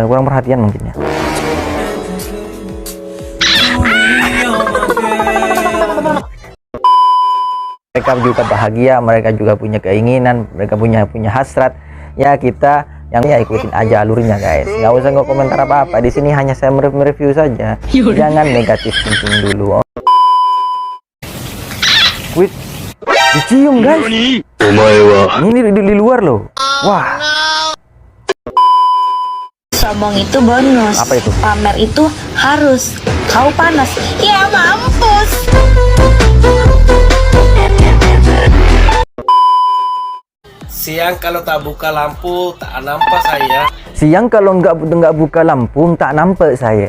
kurang perhatian mungkin ya. Mereka juga bahagia, mereka juga punya keinginan, mereka punya hasrat. Ya kita yang ya ikutin aja alurnya guys. Nggak usah nggak komentar apa-apa. Di sini hanya saya mereview saja. Jangan negatif thinking dulu. Wih, dicium guys. Ini di luar loh. Wah. Sombong itu bonus. Apa itu? Pamer itu harus. Kau panas. Ya mampus. Siang kalau tak buka lampu tak nampak saya. Siang kalau nggak buka lampu tak nampak saya.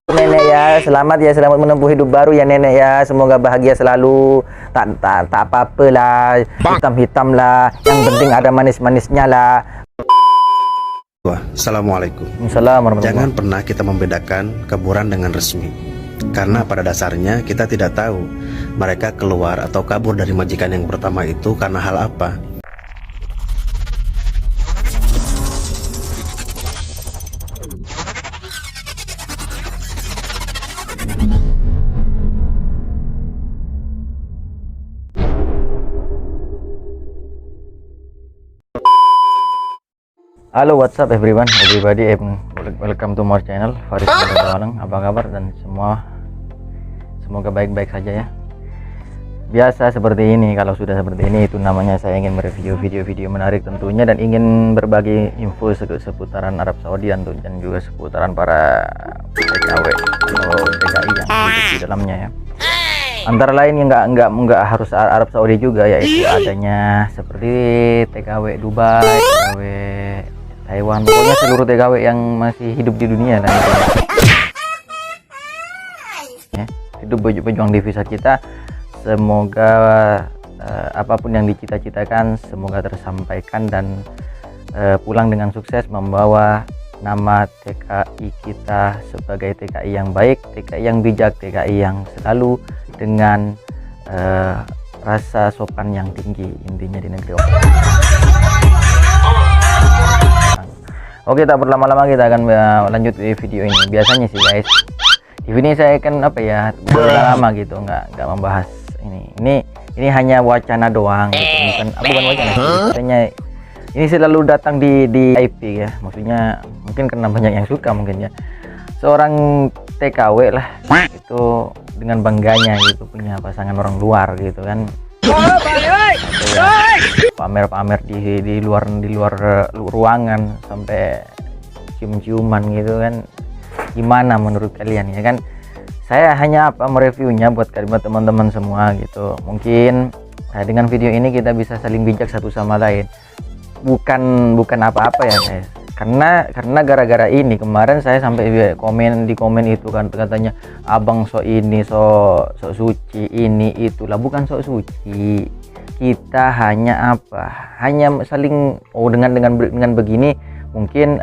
Nenek ya, selamat ya, selamat menempuh hidup baru ya nenek ya. Semoga bahagia selalu. Tak apa-apalah, hitam-hitam lah. Yang penting ada manis-manisnya lah. Assalamualaikum. Jangan pernah kita membedakan kuburan dengan resmi, karena pada dasarnya kita tidak tahu mereka keluar atau kabur dari majikan yang pertama itu karena hal apa. Halo, what's up everybody, welcome to my channel Faris Balang. Apa kabar dan semoga baik-baik saja ya. Biasa seperti ini, kalau sudah seperti ini itu namanya saya ingin mereview video-video menarik tentunya, dan ingin berbagi info seputaran Arab Saudi dan juga seputaran para TKW atau TKI yang hidup di dalamnya ya. Antara lain yang nggak harus Arab Saudi juga, yaitu adanya seperti TKW Dubai, TKW Taiwan, pokoknya seluruh TKW yang masih hidup di dunia dan ya, hidup berjuang di visa kita. Semoga apapun yang dicita-citakan semoga tersampaikan dan pulang dengan sukses, membawa nama TKI kita sebagai TKI yang baik, TKI yang bijak, TKI yang selalu dengan rasa sopan yang tinggi, intinya di negeri Allah. Oke, tak berlama-lama kita akan lanjut di video ini. Biasanya sih guys, di sini saya kan udah lama gitu nggak membahas ini hanya wacana doang gitu. Bukan wacana sih, ini selalu datang di IP ya, maksudnya mungkin karena banyak yang suka mungkin ya. Seorang TKW lah itu dengan bangganya gitu punya pasangan orang luar gitu kan. Pamer-pamer di luar ruangan sampai cium-ciuman gitu kan. Gimana menurut kalian ya kan? Saya hanya mereviewnya buat teman-teman semua gitu. Mungkin dengan video ini kita bisa saling bijak satu sama lain. Bukan apa-apa ya guys. Karena gara-gara ini kemarin saya sampai di komen itu kan, katanya abang sok ini sok suci ini itulah. Bukan sok suci, kita hanya saling dengan begini mungkin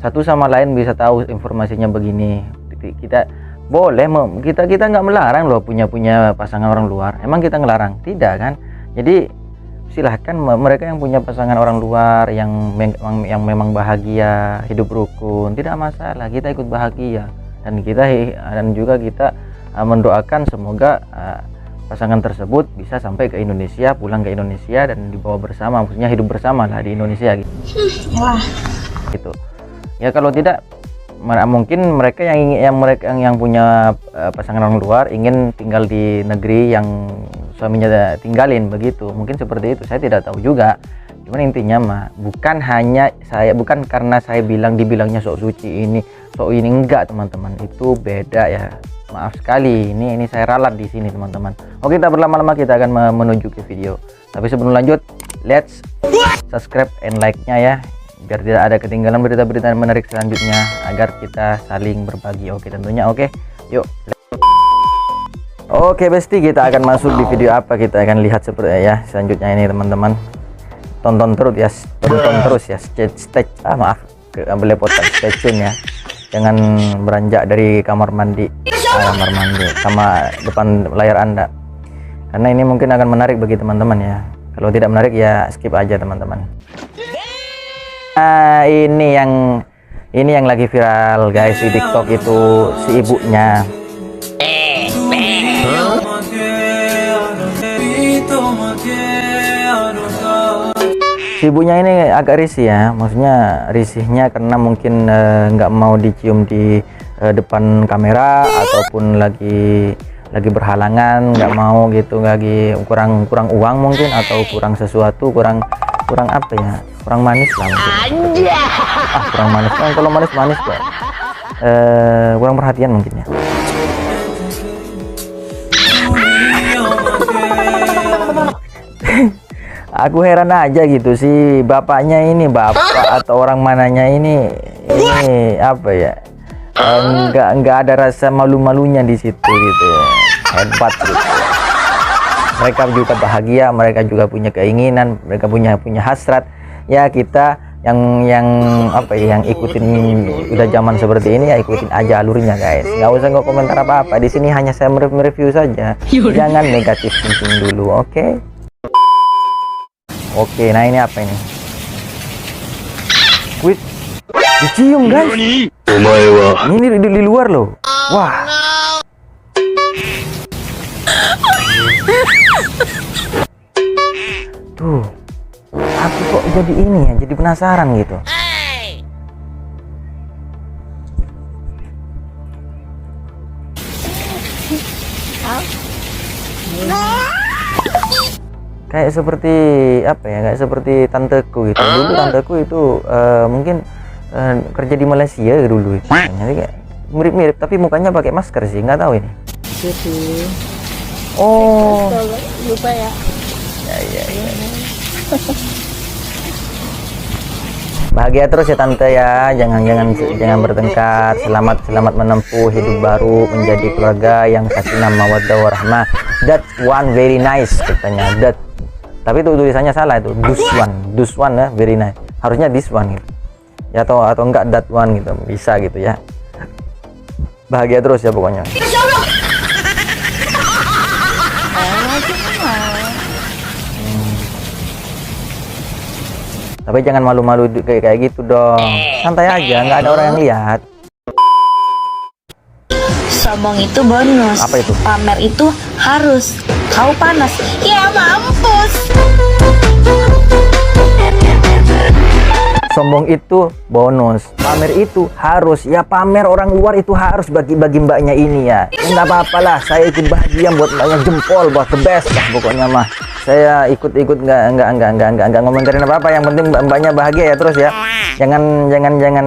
satu sama lain bisa tahu informasinya begini. Kita boleh kita nggak melarang loh punya pasangan orang luar. Emang kita ngelarang? Tidak kan? Jadi silahkan mereka yang punya pasangan orang luar yang memang bahagia, hidup rukun, tidak masalah, kita ikut bahagia, dan juga kita mendoakan semoga pasangan tersebut bisa sampai ke Indonesia, pulang ke Indonesia dan dibawa bersama, maksudnya hidup bersama lah di Indonesia gitu. Gitu. Ya kalau tidak mungkin mereka yang punya pasangan orang luar ingin tinggal di negeri yang suaminya tinggalin begitu, mungkin seperti itu, saya tidak tahu juga. Cuman intinya bukan karena saya dibilangnya sok suci ini enggak teman-teman, itu beda ya. Maaf sekali, ini saya ralat di sini teman-teman. Oke, tak berlama-lama kita akan menuju ke video. Tapi sebelum lanjut, let's subscribe and like-nya ya, biar tidak ada ketinggalan berita-berita menarik selanjutnya, agar kita saling berbagi. Oke, tentunya oke. Yuk. Oke besti, kita akan masuk di video apa, kita akan lihat seperti ya selanjutnya ini teman-teman. Tonton terus ya, belepotan, stay tune ya. Jangan beranjak dari kamar mandi sama depan layar Anda, karena ini mungkin akan menarik bagi teman-teman ya. Kalau tidak menarik ya skip aja teman-teman. Ini yang lagi viral guys di TikTok itu, si ibunya. Si ibunya ini agak risih ya, maksudnya risihnya karena mungkin nggak mau dicium di depan kamera, ataupun lagi berhalangan, nggak mau gitu, lagi kurang uang mungkin, atau kurang sesuatu, kurang apa ya, kurang manis lah mungkin. Kurang manis kan, kalau manis kok. Kurang perhatian mungkin ya. Aku heran aja gitu sih bapaknya ini, bapak atau orang mananya ini apa ya, nggak ada rasa malu-malunya di situ gitu. Hebat gitu. Mereka juga bahagia, mereka juga punya keinginan, mereka punya hasrat. Ya kita yang apa ya, yang ikutin udah zaman seperti ini ya ikutin aja alurnya guys. Nggak usah komentar apa-apa. Di sini hanya saya mereview saja. Jangan negatif thinking dulu, oke? Oke, nah ini apa ini? Wih, dicium guys. Ini di luar loh. Wah. Tuh, aku kok jadi ini ya, jadi penasaran gitu. Kayak seperti apa ya, kayak seperti tanteku gitu. Dulu tanteku itu mungkin kerja di Malaysia dulu itu. Jadi kayak mirip-mirip, tapi mukanya pakai masker sih, nggak tahu ini. Oh, Lupa ya. Ya. Bahagia terus ya tante ya, jangan bertengkar. Selamat menempuh hidup baru, menjadi keluarga yang sakinah mawaddah warahmah. That one very nice katanya. That, tapi itu tulisannya salah, itu this one ya, very nice. Harusnya this one gitu. Ya atau enggak that one gitu, bisa gitu ya. Bahagia terus ya pokoknya. Tapi jangan malu-malu kayak gitu dong. Santai aja, nggak ada orang yang lihat. Sombong itu bonus. Apa itu? Pamer itu harus. Kau panas. Ya mampus. Sombong itu bonus, pamer itu harus. Ya pamer orang luar itu harus bagi mbaknya ini ya. Nggak apa-apa lah, saya ikut bahagia buat mbaknya, jempol buat the best lah pokoknya mah. Saya ikut nggak ngomentarin apa-apa, yang penting mbaknya bahagia ya terus ya. Jangan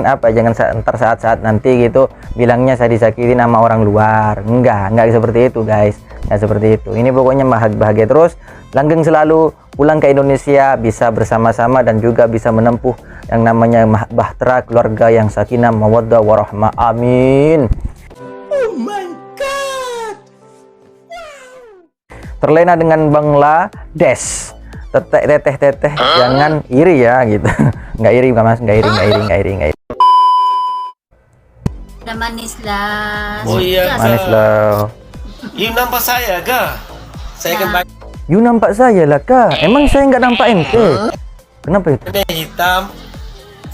apa, jangan ntar saat nanti gitu bilangnya saya disakitin sama orang luar. Enggak seperti itu guys, nggak seperti itu. Ini pokoknya bahagia terus, langgeng selalu, pulang ke Indonesia bisa bersama-sama dan juga bisa menempuh yang namanya bahtera keluarga yang sakinah mawaddah warahmah. Amin. Oh my god. Terlena dengan Bangladesh. Teteh jangan iri ya gitu. Nggak iri Mas, nggak iri. Ada manis lah. Oh iya, Manis loh. You nampak saya kah? Saya kan You nampak saya lah kah? Emang saya nggak nampak ente? Kenapa itu? Ini hitam.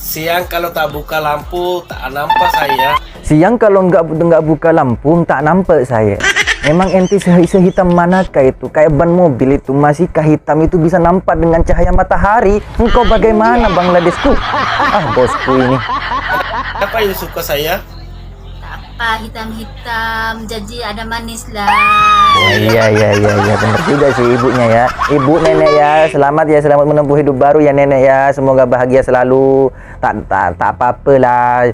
Siang kalau tak buka lampu tak nampak saya. Siang kalau nggak buka lampu tak nampak saya. Memang ente sehitam manakah itu? Kayak ban mobil itu, masihkah hitam itu bisa nampak dengan cahaya matahari? Engkau bagaimana Bangladeshku? Bosku ini. Apa yang suka saya? Apa hitam-hitam, jadi ada manis lah. Iya benar juga sih ibunya ya. Ibu nenek ya, selamat menempuh hidup baru ya nenek ya. Semoga bahagia selalu. Tak apa-apa lah,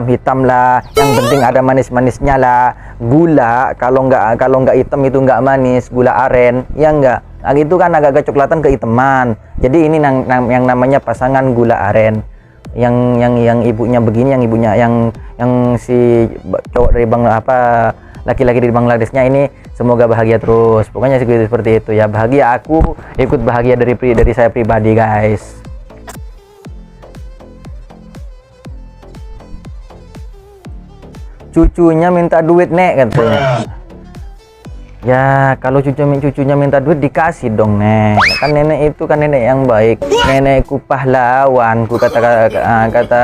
hitam lah. Yang penting ada manis-manisnya lah. Gula kalau nggak hitam itu nggak manis, gula aren ya enggak. Itu kan agak kecoklatan kehitaman. Jadi ini yang namanya pasangan gula aren. Yang ibunya begini, yang si cowok dari laki-laki dari Bangladeshnya ini semoga bahagia terus. Pokoknya seperti itu ya. Bahagia, aku ikut bahagia dari saya pribadi guys. Cucunya minta duit nek katanya. Ya kalau cucunya minta duit dikasih dong, Nek. Kan nenek itu kan nenek yang baik. Nenekku pahlawanku, kata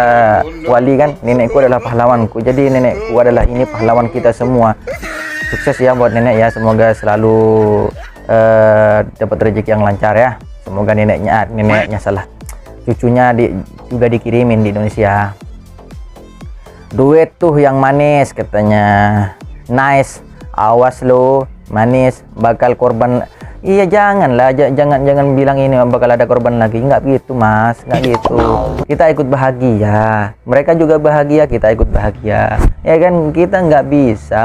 Wali kan, nenekku adalah pahlawanku. Jadi nenekku adalah ini pahlawan kita semua. Sukses ya buat nenek ya, semoga selalu dapat rezeki yang lancar ya. Semoga neneknya salah. Cucunya juga dikirimin di Indonesia. Duit tuh yang manis katanya. Nice. Awas lo, manis bakal korban. Iya janganlah, jangan bilang ini bakal ada korban lagi. Nggak gitu mas, nggak gitu. Kita ikut bahagia, mereka juga bahagia, kita ikut bahagia ya kan. Kita nggak bisa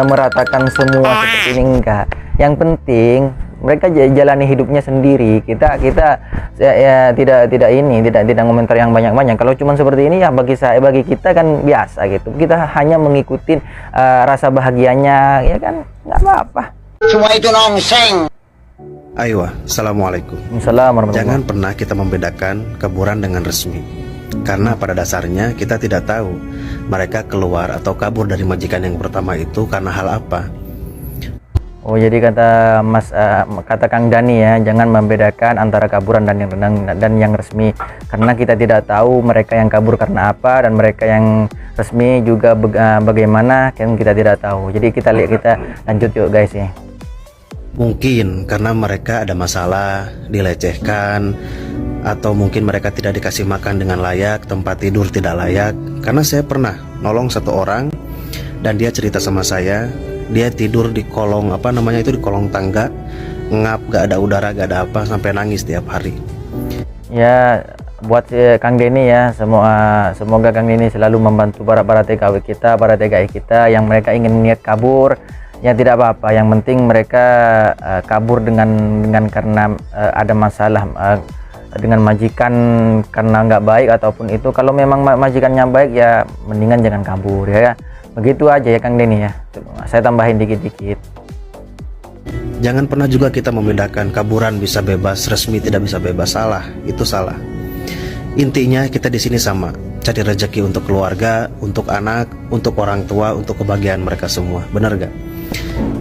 meratakan semua seperti ini, enggak. Yang penting mereka jalani hidupnya sendiri. Kita ya tidak komentar yang banyak. Kalau cuma seperti ini ya bagi kita kan biasa gitu. Kita hanya mengikuti rasa bahagianya ya kan, nggak apa-apa. Semua itu nongseng. Ayo, assalamualaikum. Jangan pernah kita membedakan kuburan dengan resmi, karena pada dasarnya kita tidak tahu mereka keluar atau kabur dari majikan yang pertama itu karena hal apa. Oh jadi kata Kang Dani ya, jangan membedakan antara kaburan dan yang resmi, karena kita tidak tahu mereka yang kabur karena apa dan mereka yang resmi juga bagaimana kan kita tidak tahu. Jadi kita lanjut yuk guys ya. Mungkin karena mereka ada masalah, dilecehkan, atau mungkin mereka tidak dikasih makan dengan layak, tempat tidur tidak layak. Karena saya pernah nolong satu orang dan dia cerita sama saya, dia tidur di kolong di kolong tangga, ngap, gak ada udara, gak ada apa, sampai nangis tiap hari. Ya buat Kang Denny ya, semoga Kang Denny selalu membantu para TKW kita, para TKI kita yang mereka ingin niat kabur. Ya tidak apa-apa, yang penting mereka kabur dengan karena ada masalah dengan majikan karena nggak baik ataupun itu. Kalau memang majikannya baik ya mendingan jangan kabur ya. Begitu aja ya Kang Denny ya, saya tambahin dikit-dikit. Jangan pernah juga kita membedakan kaburan bisa bebas, resmi tidak bisa bebas. Salah, itu salah. Intinya kita di sini sama, cari rezeki untuk keluarga, untuk anak, untuk orang tua, untuk kebahagiaan mereka semua. Bener gak?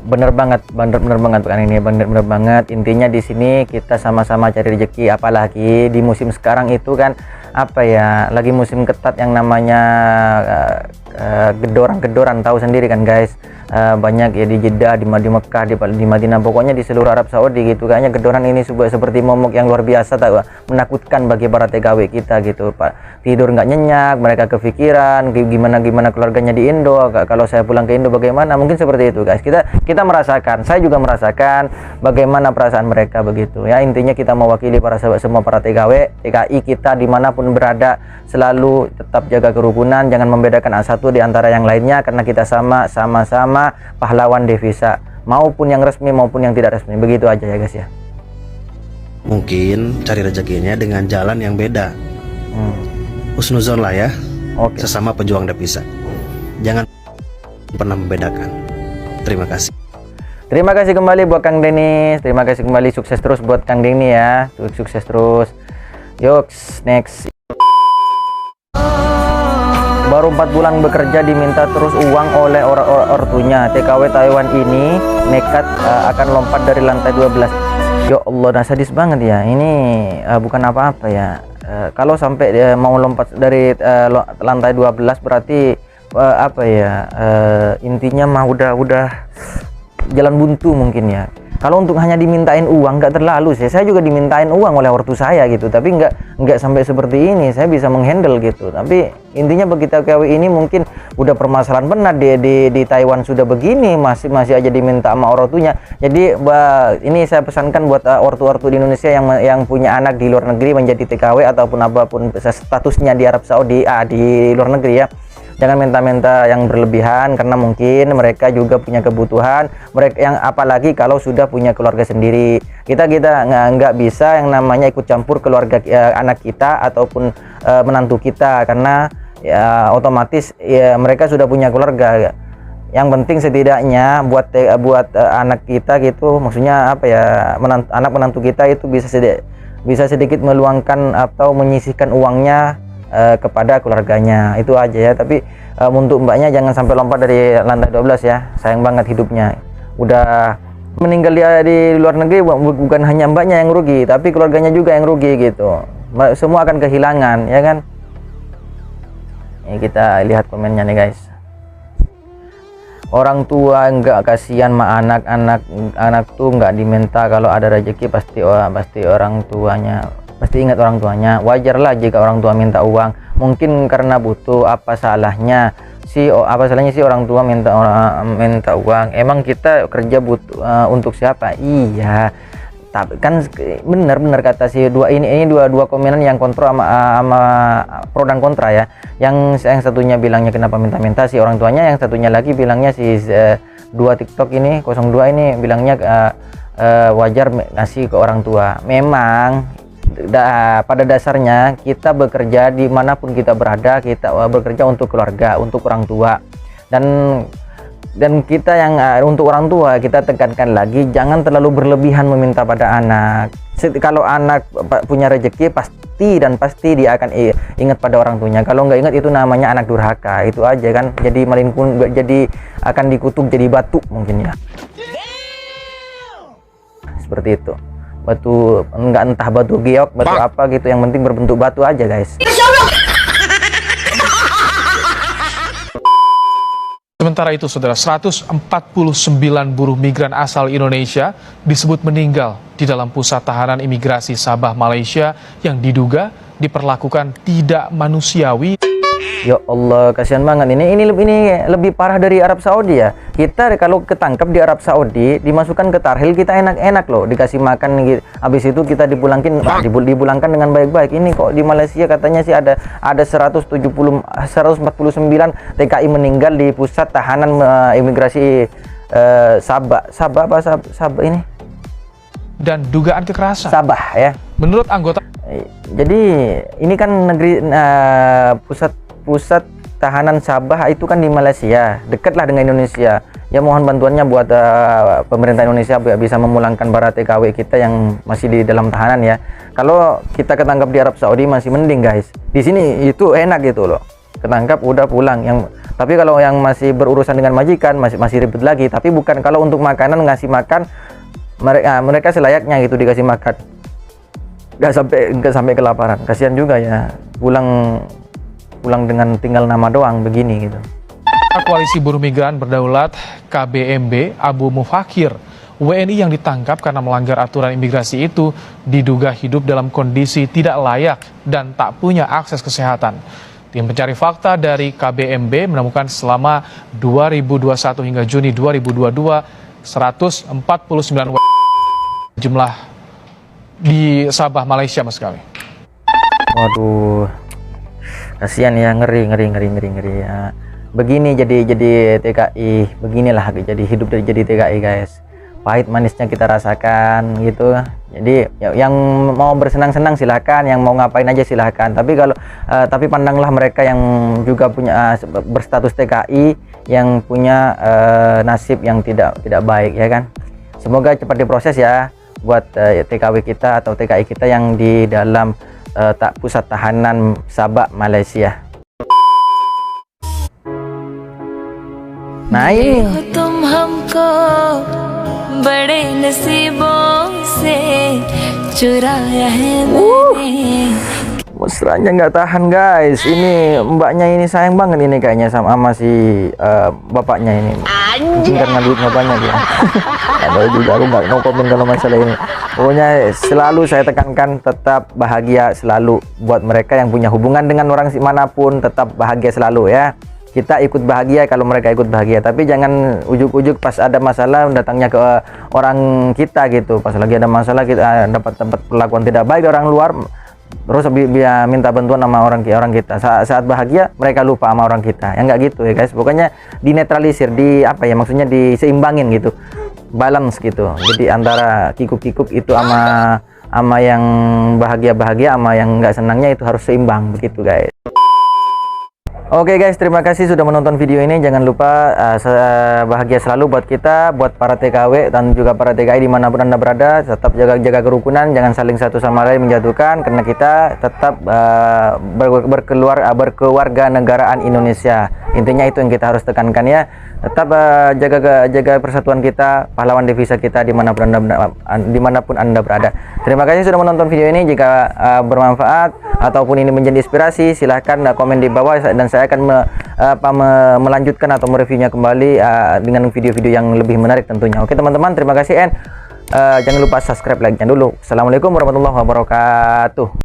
Bener banget Pak ini, bener banget. Intinya di sini kita sama-sama cari rezeki, apalagi di musim sekarang itu kan lagi musim ketat yang namanya gedoran tahu sendiri kan guys. Banyak ya di Jeddah, di Mekah, di Madinah, pokoknya di seluruh Arab Saudi gitu. Kayaknya gedoran ini seperti momok yang luar biasa, menakutkan bagi para TKW kita gitu Pak. Tidur nggak nyenyak, mereka kepikiran gimana keluarganya di Indo. Kalau saya pulang ke Indo bagaimana, mungkin seperti itu guys. Kita merasakan, saya juga merasakan bagaimana perasaan mereka begitu ya. Intinya kita mewakili semua para TKW, TKI kita dimanapun berada, selalu tetap jaga kerukunan, jangan membedakan satu di antara yang lainnya, karena kita sama-sama pahlawan devisa, maupun yang resmi maupun yang tidak resmi. Begitu aja ya guys ya. Mungkin cari rezekinya dengan jalan yang beda. Husnuzon lah ya. Oke. Sesama pejuang devisa, jangan pernah membedakan. Terima kasih. Terima kasih kembali buat Kang Denny. Terima kasih kembali, sukses terus buat Kang Denny ya. Sukses terus. Yuk next. Baru 4 bulan bekerja diminta terus uang oleh ortunya. TKW Taiwan ini nekat akan lompat dari lantai 12. Ya Allah, nah sadis banget ya. Ini bukan apa-apa ya. Kalau sampai dia mau lompat dari lantai 12 berarti intinya mah udah jalan buntu mungkin ya. Kalau untuk hanya dimintain uang nggak terlalu sih. Saya juga dimintain uang oleh ortu saya gitu, tapi nggak sampai seperti ini. Saya bisa menghandle gitu. Tapi intinya bagi TKW ini mungkin udah permasalahan benar di Taiwan sudah begini, masih aja diminta sama ortunya. Jadi ini saya pesankan buat ortu-ortu di Indonesia yang punya anak di luar negeri menjadi TKW ataupun apapun statusnya di Arab Saudi, di luar negeri ya. Jangan minta-minta yang berlebihan, karena mungkin mereka juga punya kebutuhan. Mereka yang apalagi kalau sudah punya keluarga sendiri. Kita nggak bisa yang namanya ikut campur keluarga anak kita ataupun menantu kita, karena ya otomatis ya mereka sudah punya keluarga. Yang penting setidaknya buat anak kita gitu, maksudnya anak menantu kita itu bisa sedikit meluangkan atau menyisihkan uangnya kepada keluarganya, itu aja ya. Tapi untuk mbaknya jangan sampai lompat dari lantai 12 ya, sayang banget hidupnya. Udah meninggal dia di luar negeri, bukan hanya mbaknya yang rugi, tapi keluarganya juga yang rugi gitu. Semua akan kehilangan, ya kan. Ini kita lihat komennya nih guys. Orang tua enggak kasihan sama anak tuh enggak diminta, kalau ada rezeki pasti orang tuanya, pasti ingat orang tuanya. Wajarlah jika orang tua minta uang, mungkin karena butuh. Apa salahnya sih orang tua minta uang? Emang kita kerja butuh untuk siapa? Iya, tapi kan benar kata si ini dua komenan yang kontra sama pro dan kontra ya. Yang satunya bilangnya kenapa minta si orang tuanya, yang satunya lagi bilangnya si dua TikTok ini 02 ini bilangnya wajar ngasih ke orang tua. Memang pada dasarnya kita bekerja dimanapun kita berada, kita bekerja untuk keluarga, untuk orang tua, dan kita yang untuk orang tua kita tekankan lagi, jangan terlalu berlebihan meminta pada anak. Kalau anak punya rezeki pasti dia akan ingat pada orang tuanya. Kalau nggak ingat itu namanya anak durhaka, itu aja kan. Jadi jadi akan dikutuk jadi batu mungkin ya, seperti itu. Batu enggak, entah batu giok, batu apa gitu, yang penting berbentuk batu aja guys. Sementara itu, saudara, 149 buruh migran asal Indonesia disebut meninggal di dalam pusat tahanan imigrasi Sabah, Malaysia yang diduga diperlakukan tidak manusiawi. Ya Allah, kasihan banget ini lebih parah dari Arab Saudi ya. Kita kalau ketangkap di Arab Saudi, dimasukkan ke tarhil, kita enak-enak loh, dikasih makan gitu. Habis itu kita dipulangkan dengan baik-baik. Ini kok di Malaysia katanya sih ada 149 TKI meninggal di pusat tahanan imigrasi Sabah ini. Dan dugaan kekerasan. Sabah ya. Menurut anggota. Jadi ini kan negeri pusat tahanan Sabah itu kan di Malaysia, dekatlah dengan Indonesia. Ya mohon bantuannya buat pemerintah Indonesia bisa memulangkan para TKW kita yang masih di dalam tahanan ya. Kalau kita ketangkap di Arab Saudi masih mending guys. Di sini itu enak gitu loh. Ketangkap udah pulang. Tapi kalau yang masih berurusan dengan majikan masih ribet lagi. Tapi bukan, kalau untuk makanan ngasih makan mereka selayaknya gitu dikasih makan. Nggak sampai kelaparan. Kasihan juga ya. Pulang dengan tinggal nama doang begini gitu. Koalisi Buruh Migran Berdaulat KBMB Abu Mufakir, WNI yang ditangkap karena melanggar aturan imigrasi itu diduga hidup dalam kondisi tidak layak dan tak punya akses kesehatan. Tim pencari fakta dari KBMB menemukan selama 2021 hingga Juni 2022 149 jumlah di Sabah, Malaysia, mas kami. Waduh, kasihan ya, ngeri ya. Begini jadi TKI, beginilah jadi hidup jadi TKI guys. Pahit manisnya kita rasakan gitu. Jadi yang mau bersenang-senang silakan, yang mau ngapain aja silakan. Tapi pandanglah mereka yang juga punya berstatus TKI, yang punya nasib yang tidak baik ya kan. Semoga cepat diproses ya buat TKW kita atau TKI kita yang di dalam pusat tahanan Sabah, Malaysia. Nah ini तुम हमको बड़े नसीबों से चुराया है मैंने. mesranya nggak tahan guys. Ini mbaknya ini sayang banget ini kayaknya sama si bapaknya ini. Mungkin karena duitnya banyak ya. Ada juga, aku nggak no komen kalau masalah ini. Pokoknya selalu saya tekankan tetap bahagia selalu. Buat mereka yang punya hubungan dengan orang manapun, tetap bahagia selalu ya. Kita ikut bahagia kalau mereka ikut bahagia, tapi jangan ujuk-ujuk pas ada masalah datangnya ke orang kita gitu. Pas lagi ada masalah kita dapat perlakuan tidak baik dari orang luar, terus minta bantuan sama orang kita. Saat bahagia mereka lupa sama orang kita. Ya nggak gitu ya guys. Pokoknya dinetralisir, maksudnya diseimbangin gitu, balance gitu. Jadi antara kikuk-kikuk itu sama yang bahagia sama yang nggak senangnya itu harus seimbang begitu guys. Oke guys, terima kasih sudah menonton video ini. Jangan lupa bahagia selalu buat kita, buat para TKW dan juga para TKI dimanapun Anda berada. Tetap jaga kerukunan, jangan saling satu sama lain menjatuhkan, karena kita tetap berkeluarga negaraan Indonesia. Intinya itu yang kita harus tekankan ya. Tetap jaga persatuan kita, pahlawan devisa kita dimanapun anda berada. Terima kasih sudah menonton video ini. Jika bermanfaat ataupun ini menjadi inspirasi, silahkan komen di bawah dan saya akan melanjutkan atau mereviewnya kembali dengan video-video yang lebih menarik tentunya. Oke teman-teman, terima kasih, and jangan lupa subscribe, like-nya dulu. Assalamualaikum warahmatullahi wabarakatuh.